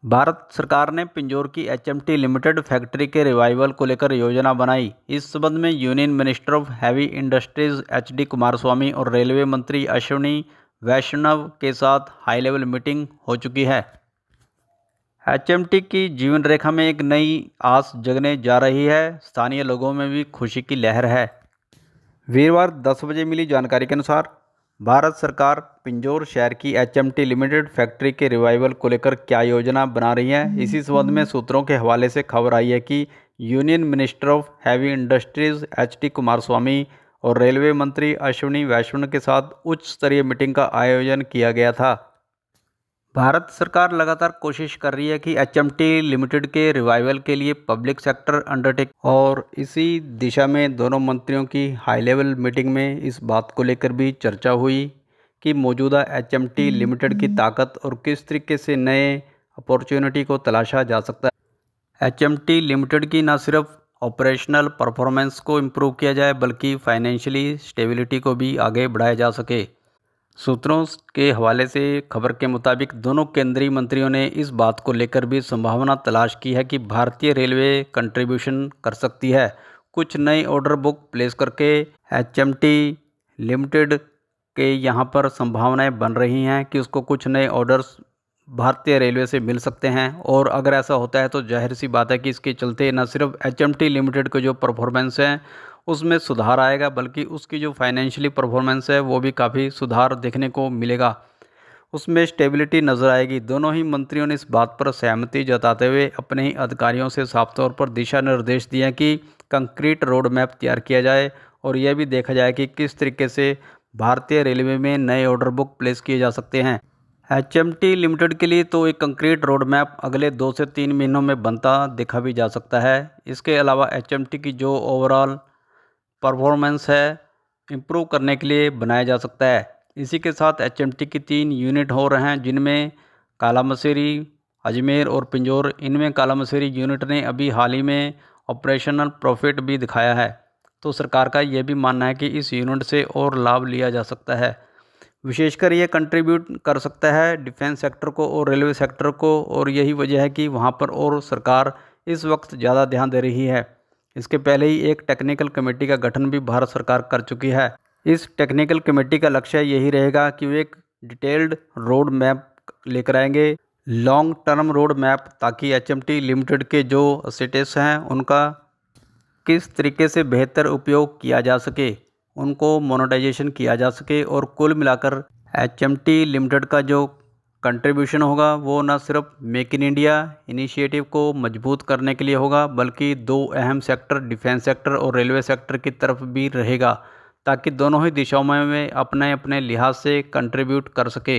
भारत सरकार ने पिंजौर की एचएमटी लिमिटेड फैक्ट्री के रिवाइवल को लेकर योजना बनाई। इस संबंध में union minister of heavy industries HD Kumaraswamy और रेलवे मंत्री अश्विनी वैष्णव के साथ हाई लेवल मीटिंग हो चुकी है। एचएमटी की जीवन रेखा में एक नई आस जगने जा रही है। स्थानीय लोगों में भी खुशी की लहर है। वीरवार 10 बजे मिली जानकारी के अनुसार भारत सरकार पिंजौर शहर की एचएमटी लिमिटेड फैक्ट्री के रिवाइवल को लेकर क्या योजना बना रही है। इसी संबंध में सूत्रों के हवाले से खबर आई है कि union minister of heavy industries HD Kumaraswamy और रेलवे मंत्री अश्विनी वैष्णव के साथ उच्च स्तरीय मीटिंग का आयोजन किया गया था। भारत सरकार लगातार कोशिश कर रही है कि एचएमटी लिमिटेड के रिवाइवल के लिए पब्लिक सेक्टर अंडरटेक, और इसी दिशा में दोनों मंत्रियों की हाई लेवल मीटिंग में इस बात को लेकर भी चर्चा हुई कि मौजूदा एचएमटी लिमिटेड की ताकत और किस तरीके से नए अपॉर्चुनिटी को तलाशा जा सकता है। एचएमटी लिमिटेड की न सिर्फ ऑपरेशनल परफॉर्मेंस को इम्प्रूव किया जाए बल्कि फाइनेंशियली स्टेबिलिटी को भी आगे बढ़ाया जा सके। सूत्रों के हवाले से खबर के मुताबिक दोनों केंद्रीय मंत्रियों ने इस बात को लेकर भी संभावना तलाश की है कि भारतीय रेलवे कंट्रीब्यूशन कर सकती है। कुछ नई ऑर्डर बुक प्लेस करके एचएमटी लिमिटेड के यहाँ पर संभावनाएं बन रही हैं कि उसको कुछ नए ऑर्डर्स भारतीय रेलवे से मिल सकते हैं। और अगर ऐसा होता है तो जाहिर सी बात है कि इसके चलते न सिर्फ एचएमटी लिमिटेड के जो परफॉर्मेंस है उसमें सुधार आएगा बल्कि उसकी जो फाइनेंशियली परफॉर्मेंस है वो भी काफ़ी सुधार देखने को मिलेगा, उसमें स्टेबिलिटी नज़र आएगी। दोनों ही मंत्रियों ने इस बात पर सहमति जताते हुए अपने ही अधिकारियों से साफ तौर पर दिशा निर्देश दिए हैं कि कंक्रीट रोड मैप तैयार किया जाए और यह भी देखा जाए कि किस तरीके से भारतीय रेलवे में नए ऑर्डर बुक प्लेस किए जा सकते हैं। एचएमटी लिमिटेड के लिए तो एक कंक्रीट रोड मैप अगले 2 से 3 महीनों में बनता देखा भी जा सकता है। इसके अलावा एचएमटी की जो ओवरऑल परफॉर्मेंस है इम्प्रूव करने के लिए बनाया जा सकता है। इसी के साथ एचएमटी की 3 यूनिट हो रहे हैं जिनमें कालामसेरी, अजमेर और पिंजौर। इनमें कालामसेरी यूनिट ने अभी हाल ही में ऑपरेशनल प्रॉफिट भी दिखाया है, तो सरकार का यह भी मानना है कि इस यूनिट से और लाभ लिया जा सकता है। विशेषकर ये कंट्रीब्यूट कर सकता है डिफेंस सेक्टर को और रेलवे सेक्टर को, और यही वजह है कि वहाँ पर और सरकार इस वक्त ज़्यादा ध्यान दे रही है। इसके पहले ही एक टेक्निकल कमेटी का गठन भी भारत सरकार कर चुकी है। इस टेक्निकल कमेटी का लक्ष्य यही रहेगा कि वे एक डिटेल्ड रोड मैप लेकर आएंगे, लॉन्ग टर्म रोड मैप, ताकि एचएमटी लिमिटेड के जो एसेट्स हैं उनका किस तरीके से बेहतर उपयोग किया जा सके, उनको मोनेटाइजेशन किया जा सके। और कुल मिलाकर एचएमटी लिमिटेड का जो कंट्रीब्यूशन होगा वो न सिर्फ मेक इन इंडिया इनिशिएटिव को मजबूत करने के लिए होगा बल्कि 2 अहम सेक्टर डिफेंस सेक्टर और रेलवे सेक्टर की तरफ भी रहेगा, ताकि दोनों ही दिशाओं में वे अपने अपने लिहाज से कंट्रीब्यूट कर सके।